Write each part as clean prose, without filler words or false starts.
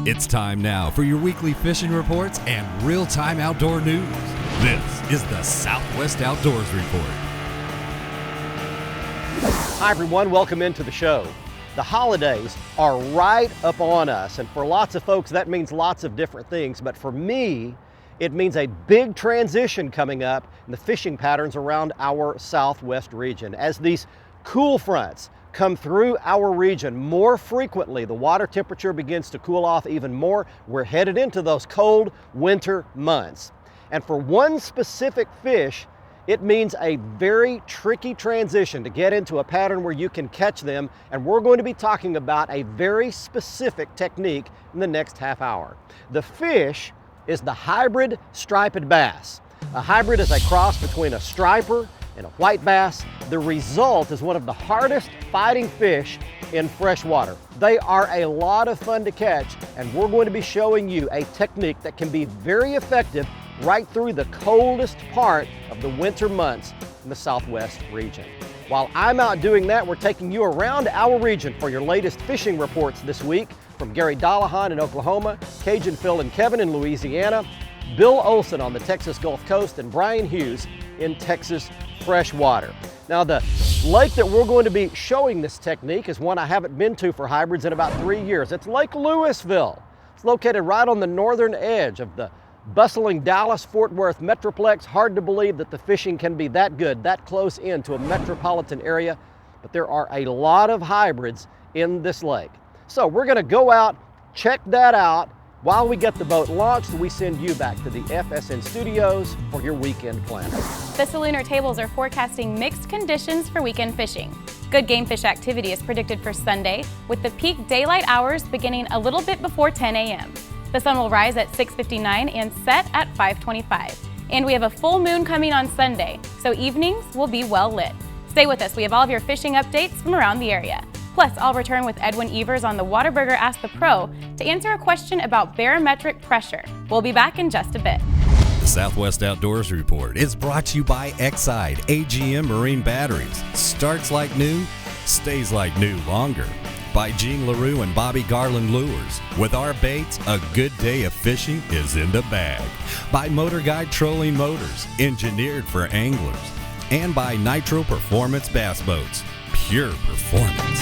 It's time now for your weekly fishing reports and real-time outdoor news. This is the Southwest Outdoors Report. Hi everyone, welcome into the show. The holidays are right up on us, and for lots of folks that means lots of different things, but for me, it means a big transition coming up in the fishing patterns around our Southwest region. As these cool fronts come through our region more frequently, the water temperature begins to cool off even more. We're headed into those cold winter months. And for one specific fish, it means a very tricky transition to get into a pattern where you can catch them. And we're going to be talking about a very specific technique in the next half hour. The fish is the hybrid striped bass. A hybrid is a cross between a striper and a white bass. The result is one of the hardest fighting fish in freshwater. They are a lot of fun to catch, and we're going to be showing you a technique that can be very effective right through the coldest part of the winter months in the Southwest region. While I'm out doing that, we're taking you around our region for your latest fishing reports this week from Gary Dollahan in Oklahoma, Cajun Phil and Kevin in Louisiana, Bill Olson on the Texas Gulf Coast, and Brian Hughes in Texas freshwater. Now, the lake that we're going to be showing this technique is one I haven't been to for hybrids in about 3 years. It's Lake Lewisville. It's located right on the northern edge of the bustling Dallas-Fort Worth Metroplex. Hard to believe that the fishing can be that good, that close into a metropolitan area, but there are a lot of hybrids in this lake. So we're gonna go out, check that out. While we get the boat launched, we send you back to the FSN studios for your weekend plans. The Salunar tables are forecasting mixed conditions for weekend fishing. Good game fish activity is predicted for Sunday, with the peak daylight hours beginning a little bit before 10 a.m. The sun will rise at 6:59 and set at 5:25. And we have a full moon coming on Sunday, so evenings will be well lit. Stay with us, we have all of your fishing updates from around the area. Plus, I'll return with Edwin Evers on the Waterburger Ask the Pro to answer a question about barometric pressure. We'll be back in just a bit. The Southwest Outdoors Report is brought to you by Exide AGM Marine Batteries. Starts like new, stays like new longer. By Jean LaRue and Bobby Garland Lures. With our baits, a good day of fishing is in the bag. By Motor Guide Trolling Motors, engineered for anglers. And by Nitro Performance Bass Boats, pure performance.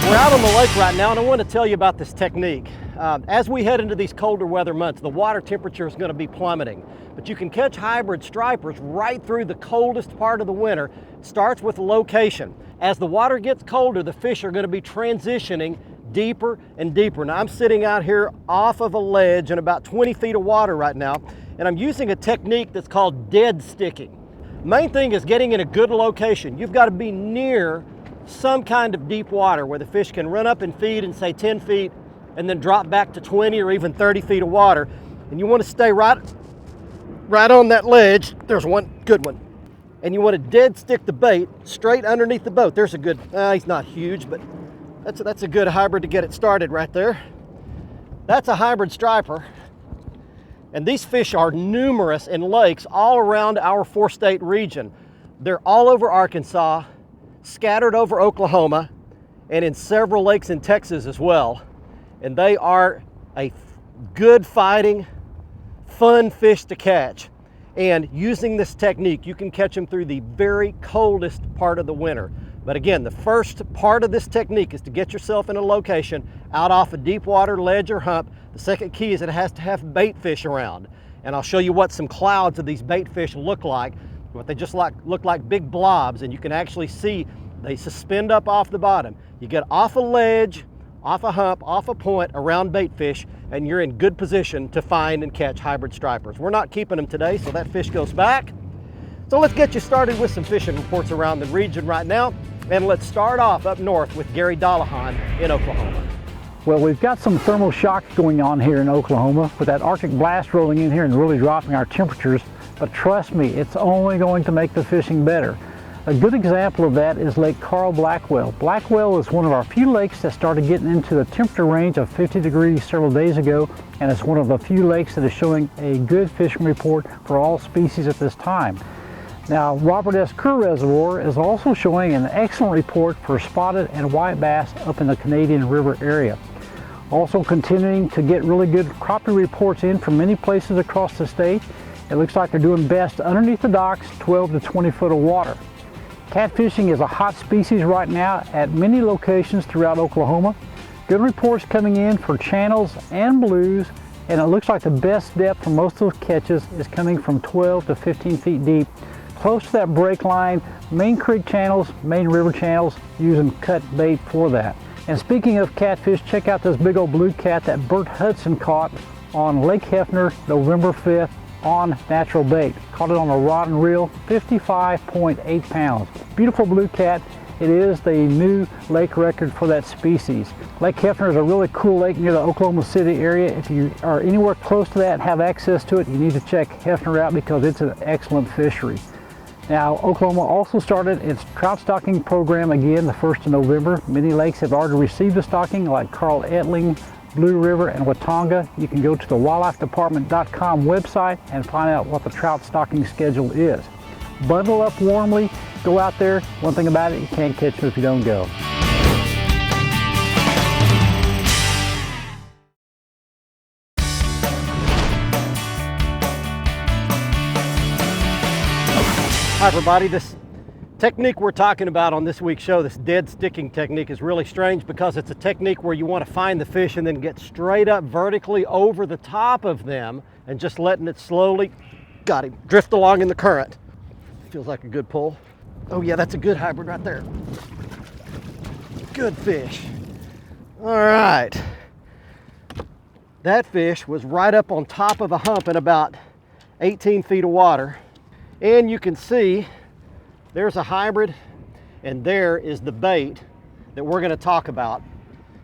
We're out on the lake right now, and I want to tell you about this technique. As we head into these colder weather months, the water temperature is going to be plummeting, but you can catch hybrid stripers right through the coldest part of the winter. It starts with location. As the water gets colder, the fish are going to be transitioning deeper and deeper. Now, I'm sitting out here off of a ledge in about 20 feet of water right now, and I'm using a technique that's called dead sticking. Main thing is getting in a good location. You've got to be near some kind of deep water where the fish can run up and feed in, say, 10 feet and then drop back to 20 or even 30 feet of water. And you want to stay right on that ledge. There's one good one. And you want to dead stick the bait straight underneath the boat. There's a good, he's not huge, but that's a good hybrid to get it started right there. That's a hybrid striper. And these fish are numerous in lakes all around our four-state region. They're all over Arkansas, scattered over Oklahoma, and in several lakes in Texas as well. And they are a good fighting, fun fish to catch. And using this technique, you can catch them through the very coldest part of the winter. But again, the first part of this technique is to get yourself in a location out off a deep water ledge or hump. The second key is it has to have bait fish around. And I'll show you what some clouds of these bait fish look like. What they just look like big blobs, and you can actually see they suspend up off the bottom. You get off a ledge, off a hump, off a point around bait fish, and you're in good position to find and catch hybrid stripers. We're not keeping them today, so that fish goes back. So let's get you started with some fishing reports around the region right now, and let's start off up north with Gary Dollahan in Oklahoma. Well, we've got some thermal shock going on here in Oklahoma with that Arctic blast rolling in here and really dropping our temperatures. But trust me, it's only going to make the fishing better. A good example of that is Lake Carl Blackwell. Blackwell is one of our few lakes that started getting into the temperature range of 50 degrees several days ago, and it's one of the few lakes that is showing a good fishing report for all species at this time. Now, Robert Esker Reservoir is also showing an excellent report for spotted and white bass up in the Canadian River area. Also continuing to get really good crappie reports in from many places across the state. It looks like they're doing best underneath the docks, 12 to 20 foot of water. Catfishing is a hot species right now at many locations throughout Oklahoma. Good reports coming in for channels and blues, and it looks like the best depth for most of those catches is coming from 12 to 15 feet deep, close to that break line, main creek channels, main river channels, using cut bait for that. And speaking of catfish, check out this big old blue cat that Bert Hudson caught on Lake Hefner November 5th on natural bait. Caught it on a rod and reel, 55.8 pounds. Beautiful blue cat. It is the new lake record for that species. Lake Hefner is a really cool lake near the Oklahoma City area. If you are anywhere close to that and have access to it, you need to check Hefner out because it's an excellent fishery. Now, Oklahoma also started its trout stocking program again the 1st of November. Many lakes have already received the stocking, like Carl Etling, Blue River, and Watonga. You can go to the wildlifedepartment.com website and find out what the trout stocking schedule is. Bundle up warmly, go out there. One thing about it, you can't catch them if you don't go. Hi everybody, this technique we're talking about on this week's show, this dead sticking technique, is really strange because it's a technique where you want to find the fish and then get straight up vertically over the top of them and just letting it slowly, got him, drift along in the current. Feels like a good pull. Oh yeah, that's a good hybrid right there. Good fish. All right. That fish was right up on top of a hump in about 18 feet of water. And you can see there's a hybrid and there is the bait that we're going to talk about.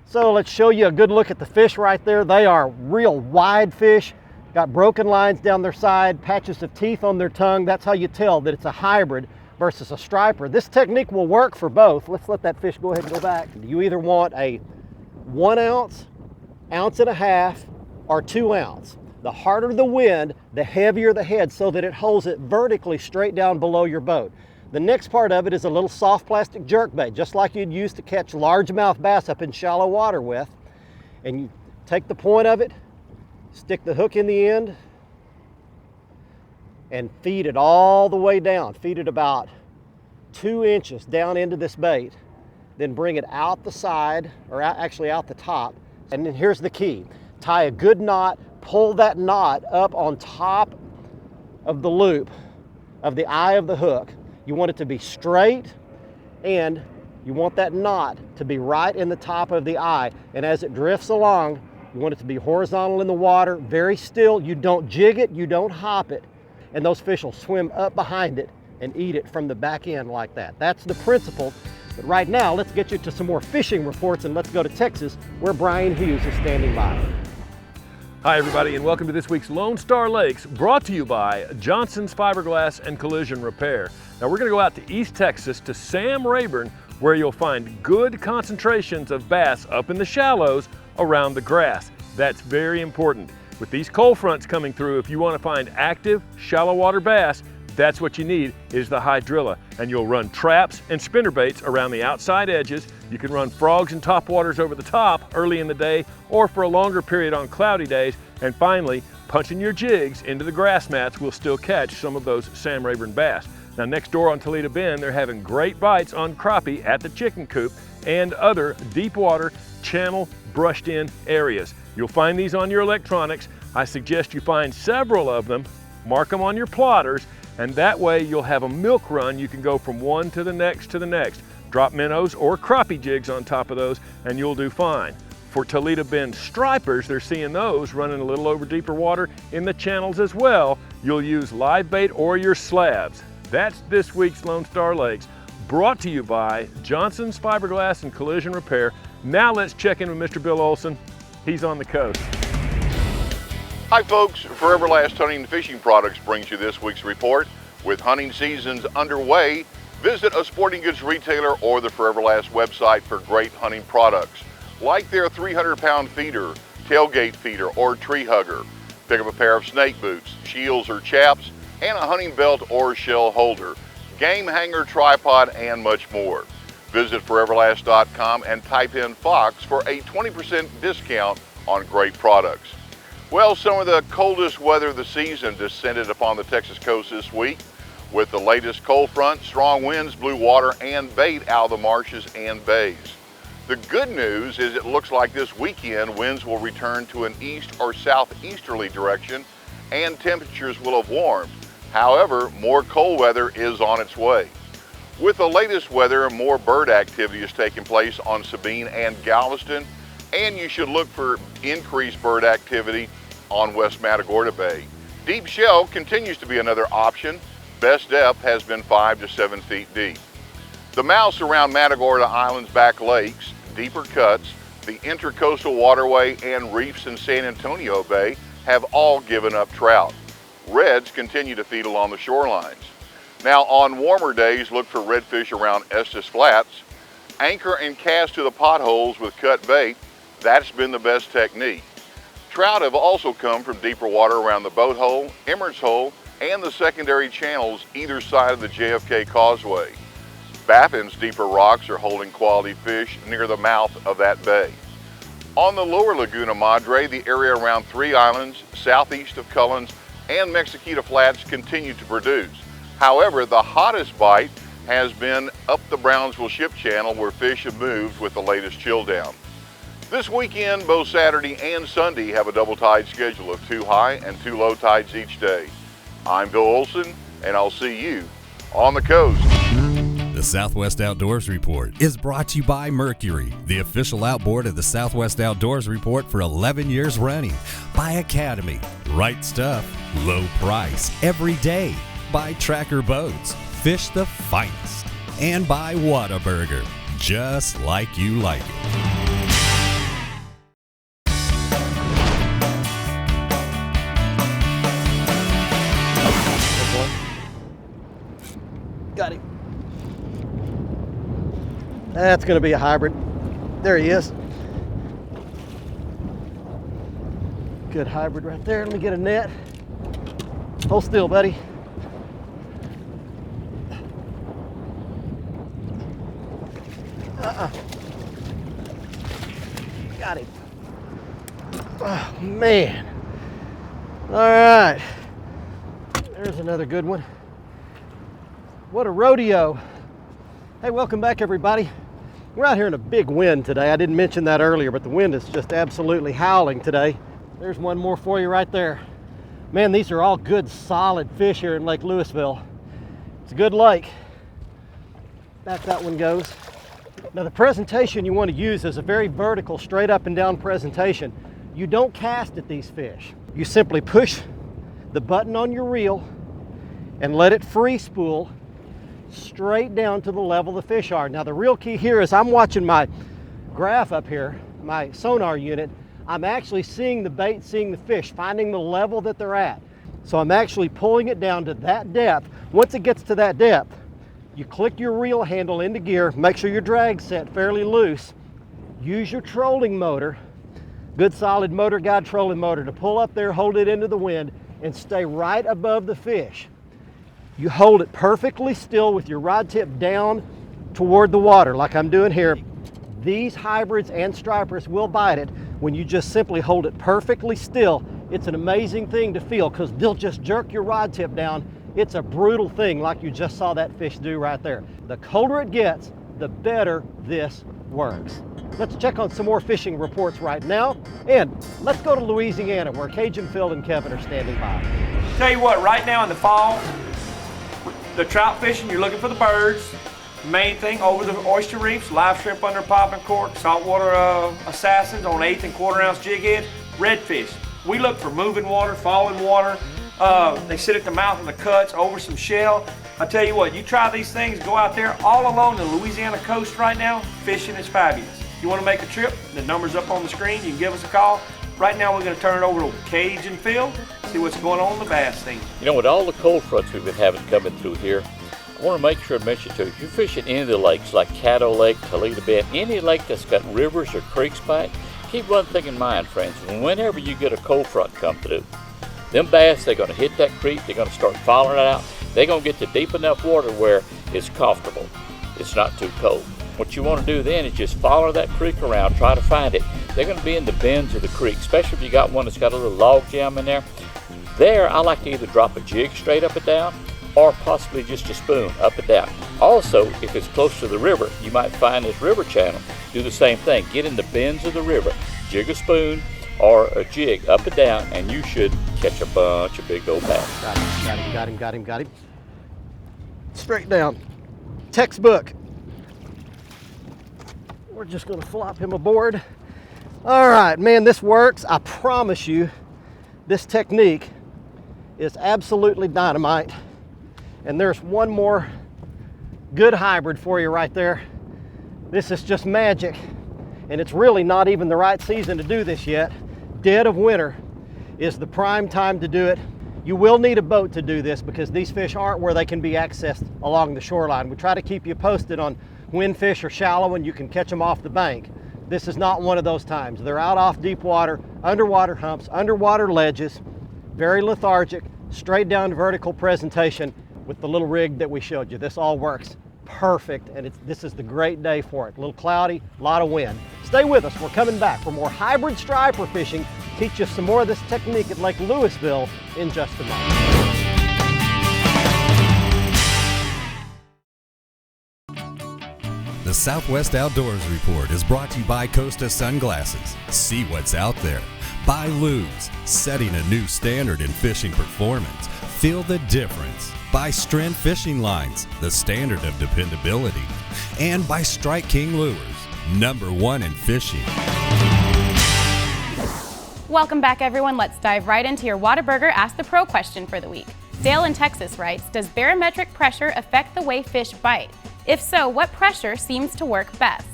So let's show you a good look at the fish right there. They are real wide fish, got broken lines down their side, patches of teeth on their tongue. That's how you tell that it's a hybrid versus a striper. This technique will work for both. Let's let that fish go ahead and go back. You either want a 1 ounce, 1.5 ounces, or 2 ounce. The harder the wind, the heavier the head so that it holds it vertically straight down below your boat. The next part of it is a little soft plastic jerk bait, just like you'd use to catch largemouth bass up in shallow water with. And you take the point of it, stick the hook in the end, and feed it all the way down. Feed it about 2 inches down into this bait. Then bring it out the side, or actually out the top. And then here's the key. Tie a good knot, pull that knot up on top of the loop of the eye of the hook. You want it to be straight, and you want that knot to be right in the top of the eye. And as it drifts along, you want it to be horizontal in the water, very still. You don't jig it, you don't hop it. And those fish will swim up behind it and eat it from the back end like that. That's the principle. But right now, let's get you to some more fishing reports, and let's go to Texas, where Brian Hughes is standing by. Hi everybody, and welcome to this week's Lone Star Lakes, brought to you by Johnson's Fiberglass and Collision Repair. Now we're going to go out to East Texas to Sam Rayburn, where you'll find good concentrations of bass up in the shallows around the grass. That's very important. With these cold fronts coming through, if you want to find active shallow water bass, that's what you need is the hydrilla. And you'll run traps and spinner baits around the outside edges. You can run frogs and topwaters over the top early in the day or for a longer period on cloudy days. And finally, punching your jigs into the grass mats will still catch some of those Sam Rayburn bass. Now next door on Toledo Bend, they're having great bites on crappie at the chicken coop and other deep water channel brushed in areas. You'll find these on your electronics. I suggest you find several of them, mark them on your plotters, and that way you'll have a milk run. You can go from one to the next to the next. Drop minnows or crappie jigs on top of those and you'll do fine. For Toledo Bend stripers, they're seeing those running a little over deeper water in the channels as well. You'll use live bait or your slabs. That's this week's Lone Star Lakes, brought to you by Johnson's Fiberglass and Collision Repair. Now let's check in with Mr. Bill Olson. He's on the coast. Hi folks, Forever Last Hunting and Fishing Products brings you this week's report. With hunting seasons underway, Visit a sporting goods retailer or the Forever Last website for great hunting products, like their 300-pound feeder, tailgate feeder, or tree hugger. Pick up a pair of snake boots, shields or chaps, and a hunting belt or shell holder, game hanger, tripod, and much more. Visit foreverlast.com and type in Fox for a 20% discount on great products. Well, some of the coldest weather of the season descended upon the Texas coast this week. With the latest cold front, strong winds blew water and bait out of the marshes and bays. The good news is it looks like this weekend winds will return to an east or southeasterly direction and temperatures will have warmed. However, more cold weather is on its way. With the latest weather, more bird activity is taking place on Sabine and Galveston, and you should look for increased bird activity on West Matagorda Bay. Deep shell continues to be another option. Best depth has been 5 to 7 feet deep. The mouse around Matagorda Island's back lakes, deeper cuts, the Intercoastal Waterway, and reefs in San Antonio Bay have all given up trout. Reds continue to feed along the shorelines. Now on warmer days, look for redfish around Estes Flats. Anchor and cast to the potholes with cut bait. That's been the best technique. Trout have also come from deeper water around the Boat Hole, Emmert's Hole, and the secondary channels either side of the JFK Causeway. Baffin's deeper rocks are holding quality fish near the mouth of that bay. On the lower Laguna Madre, the area around Three Islands, southeast of Cullens, and Mexiquita Flats continue to produce. However, the hottest bite has been up the Brownsville Ship Channel where fish have moved with the latest chill down. This weekend, both Saturday and Sunday have a double tide schedule of 2 high and 2 low tides each day. I'm Bill Olson, and I'll see you on the coast. The Southwest Outdoors Report is brought to you by Mercury, the official outboard of the Southwest Outdoors Report for 11 years running. By Academy, right stuff, low price, every day. By Tracker Boats, fish the finest. And by Whataburger, just like you like it. Got him. That's going to be a hybrid. There he is. Good hybrid right there. Let me get a net. Hold still, buddy. Got him. Oh, man. All right. There's another good one. What a rodeo. Hey, welcome back everybody. We're out here in a big wind today. I didn't mention that earlier, but the wind is just absolutely howling today. There's one more for you right there. Man, these are all good solid fish here in Lake Lewisville. It's a good lake. Back that one goes. Now the presentation you want to use is a very vertical, straight up and down presentation. You don't cast at these fish. You simply push the button on your reel and let it free spool straight down to the level the fish are. Now the real key here is I'm watching my graph up here, my sonar unit. I'm actually seeing the bait, seeing the fish, finding the level that they're at. So I'm actually pulling it down to that depth. Once it gets to that depth, you click your reel handle into gear, make sure your drag's set fairly loose. Use your trolling motor, good solid motor guide trolling motor, to pull up there, hold it into the wind, and stay right above the fish. You hold it perfectly still with your rod tip down toward the water like I'm doing here. These hybrids and stripers will bite it when you just simply hold it perfectly still. It's an amazing thing to feel because they'll just jerk your rod tip down. It's a brutal thing like you just saw that fish do right there. The colder it gets, the better this works. Let's check on some more fishing reports right now, and let's go to Louisiana where Cajun Phil and Kevin are standing by. Tell you what, right now in the fall, the trout fishing, you're looking for the birds. Main thing, over the oyster reefs, live shrimp under popping cork, saltwater assassins on 1/8 and 1/4 ounce jig heads, redfish. We look for moving water, falling water. They sit at the mouth of the cuts over some shell. I tell you what, you try these things, go out there all along the Louisiana coast right now, fishing is fabulous. You want to make a trip, the number's up on the screen, you can give us a call. Right now we're going to turn it over to Cajun Phil, see what's going on in the bass scene. You know, with all the cold fronts we've been having coming through here, I want to make sure to mention too, if you're fishing any of the lakes like Caddo Lake, Toledo Bend, any lake that's got rivers or creeks by it, keep one thing in mind, friends. Whenever you get a cold front come through, them bass, they're going to hit that creek, they're going to start following it out. They're going to get to deep enough water where it's comfortable. It's not too cold. What you want to do then is just follow that creek around, try to find it. They're going to be in the bends of the creek, especially if you got one that's got a little log jam in there. There, I like to either drop a jig straight up and down or possibly just a spoon up and down. Also, if it's close to the river, you might find this river channel. Do the same thing. Get in the bends of the river, jig a spoon or a jig up and down, and you should catch a bunch of big old bass. Got him. Straight down. Textbook. We're just gonna flop him aboard. All right, man, this works. I promise you, this technique is absolutely dynamite. And there's one more good hybrid for you right there. This is just magic. And it's really not even the right season to do this yet. Dead of winter is the prime time to do it. You will need a boat to do this because these fish aren't where they can be accessed along the shoreline. We try to keep you posted on when fish are shallow and you can catch them off the bank. This is not one of those times. They're out off deep water, underwater humps, underwater ledges, very lethargic, straight down to vertical presentation with the little rig that we showed you. This all works perfect, and this is the great day for it. A little cloudy, a lot of wind. Stay with us. We're coming back for more hybrid striper fishing. Teach you some more of this technique at Lake Lewisville in just a moment. The Southwest Outdoors Report is brought to you by Costa Sunglasses. See what's out there. By Lubes, setting a new standard in fishing performance. Feel the difference. By Strand Fishing Lines, the standard of dependability. And by Strike King Lures, #1 in fishing. Welcome back, everyone. Let's dive right into your Whataburger Ask the Pro question for the week. Dale in Texas writes, does barometric pressure affect the way fish bite? If so, what pressure seems to work best?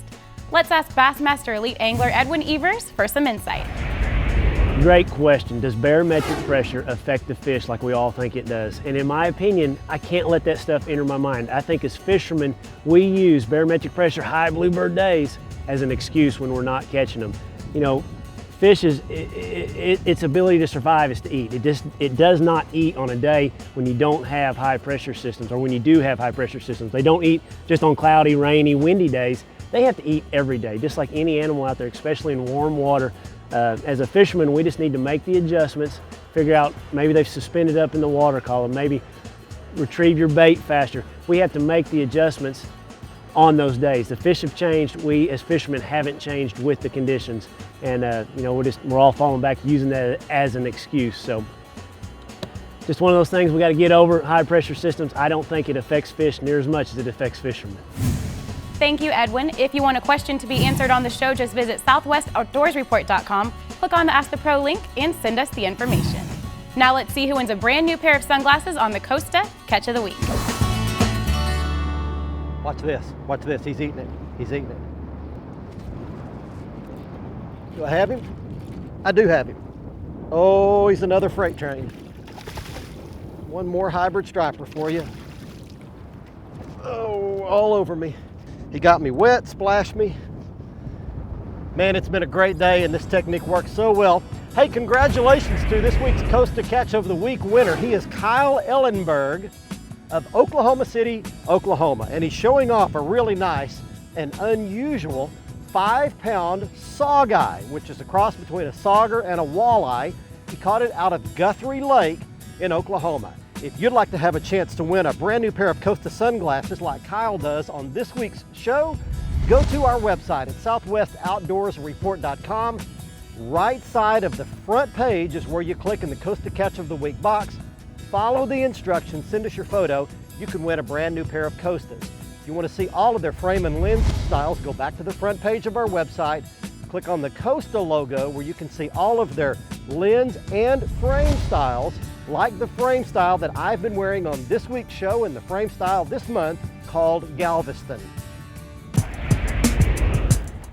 Let's ask Bassmaster Elite Angler Edwin Evers for some insight. Great question. Does barometric pressure affect the fish like we all think it does? And in my opinion, I can't let that stuff enter my mind. I think as fishermen, we use barometric pressure, high bluebird days as an excuse when we're not catching them. You know, fish its ability to survive is to eat. It does not eat on a day when you don't have high pressure systems, or when you do have high pressure systems. They don't eat just on cloudy, rainy, windy days. They have to eat every day, just like any animal out there, especially in warm water. As a fisherman, we just need to make the adjustments, figure out maybe they've suspended up in the water column, maybe retrieve your bait faster. We have to make the adjustments on those days. The fish have changed. We as fishermen haven't changed with the conditions. And you know, we're all falling back using that as an excuse. So just one of those things we got to get over. High pressure systems, I don't think it affects fish near as much as it affects fishermen. Thank you, Edwin. If you want a question to be answered on the show, just visit southwestouttoursreport.com, click on the Ask the Pro link, and send us the information. Now let's see who wins a brand new pair of sunglasses on the Costa Catch of the Week. Watch this. Watch this. He's eating it. He's eating it. Do I have him? I do have him. Oh, he's another freight train. One more hybrid striper for you. Oh, all over me. He got me wet, splashed me. Man, it's been a great day, and this technique works so well. Hey, congratulations to this week's Costa Catch of the Week winner. He is Kyle Ellenberg of Oklahoma City, Oklahoma, and he's showing off a really nice and unusual 5-pound sawguy, which is a cross between a sauger and a walleye. He caught it out of Guthrie Lake in Oklahoma. If you'd like to have a chance to win a brand new pair of Costa sunglasses like Kyle does on this week's show, go to our website at southwestouttoursreport.com. Right side of the front page is where you click in the Costa Catch of the Week box. Follow the instructions, send us your photo. You can win a brand new pair of Costas. If you want to see all of their frame and lens styles, go back to the front page of our website. Click on the Costa logo where you can see all of their lens and frame styles, like the frame style that I've been wearing on this week's show and the frame style this month called Galveston.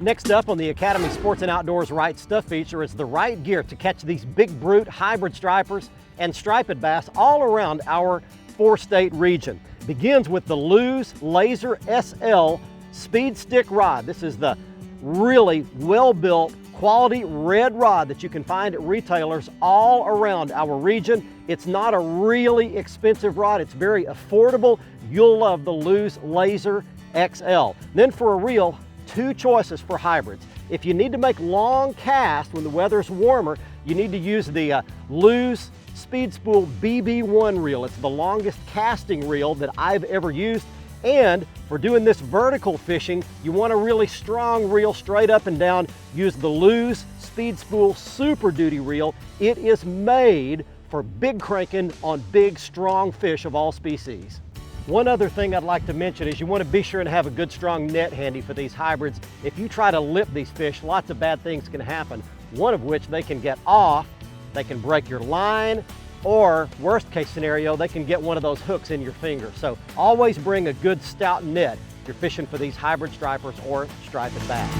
Next up on the Academy Sports and Outdoors Right Stuff feature is the right gear to catch these big brute hybrid stripers and striped bass all around our 4-state region. It begins with the Lewis Laser SL Speed Stick Rod. This is the really well-built, quality red rod that you can find at retailers all around our region. It's not a really expensive rod. It's very affordable. You'll love the Lewis Laser XL. Then for a reel, 2 choices for hybrids. If you need to make long casts when the weather's warmer, you need to use the Lewis Speed Spool BB1 reel. It's the longest casting reel that I've ever used. And for doing this vertical fishing, you want a really strong reel straight up and down. Use the Lewis Speed Spool Super Duty reel. It is made for big cranking on big, strong fish of all species. One other thing I'd like to mention is you want to be sure and have a good, strong net handy for these hybrids. If you try to lip these fish, lots of bad things can happen. One of which, they can get off, they can break your line, or worst case scenario, they can get one of those hooks in your finger. So always bring a good stout net if you're fishing for these hybrid stripers or striped bass.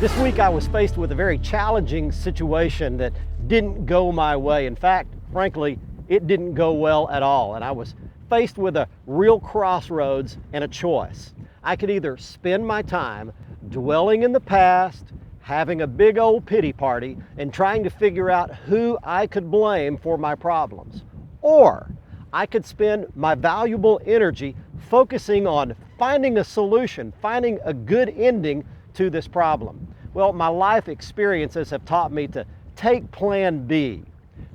This week I was faced with a very challenging situation that didn't go my way. In fact, frankly, it didn't go well at all. And I was faced with a real crossroads and a choice. I could either spend my time dwelling in the past, having a big old pity party, and trying to figure out who I could blame for my problems. Or I could spend my valuable energy focusing on finding a solution, finding a good ending to this problem. Well, my life experiences have taught me to take plan B,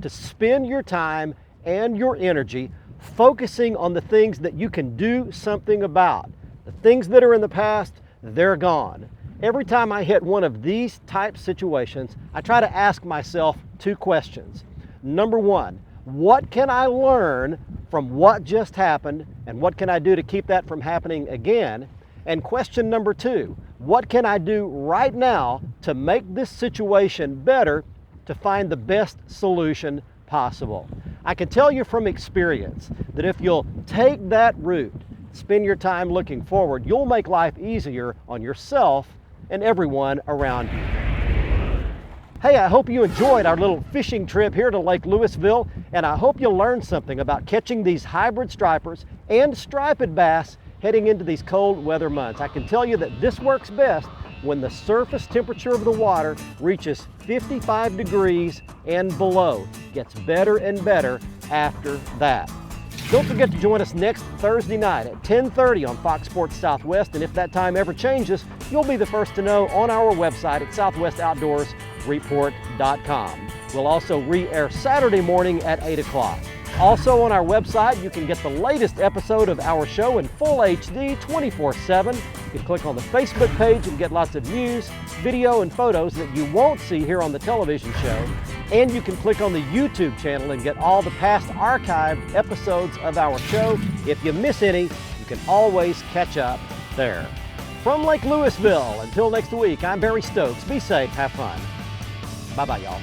to spend your time and your energy focusing on the things that you can do something about. The things that are in the past, they're gone. Every time I hit one of these type situations, I try to ask myself 2 questions. Number 1, what can I learn from what just happened, and what can I do to keep that from happening again? And question number 2, what can I do right now to make this situation better, to find the best solution possible? I can tell you from experience that if you'll take that route, spend your time looking forward, you'll make life easier on yourself and everyone around you. Hey, I hope you enjoyed our little fishing trip here to Lake Lewisville, and I hope you learned something about catching these hybrid stripers and striped bass heading into these cold weather months. I can tell you that this works best when the surface temperature of the water reaches 55 degrees and below. It gets better and better after that. Don't forget to join us next Thursday night at 10:30 on Fox Sports Southwest, and if that time ever changes, you'll be the first to know on our website at southwestoutdoorsreport.com. We'll also re-air Saturday morning at 8 o'clock. Also on our website, you can get the latest episode of our show in full HD 24/7. You can click on the Facebook page and get lots of news, video, and photos that you won't see here on the television show. And you can click on the YouTube channel and get all the past archived episodes of our show. If you miss any, you can always catch up there. From Lake Lewisville, until next week, I'm Barry Stokes. Be safe, have fun. Bye-bye, y'all.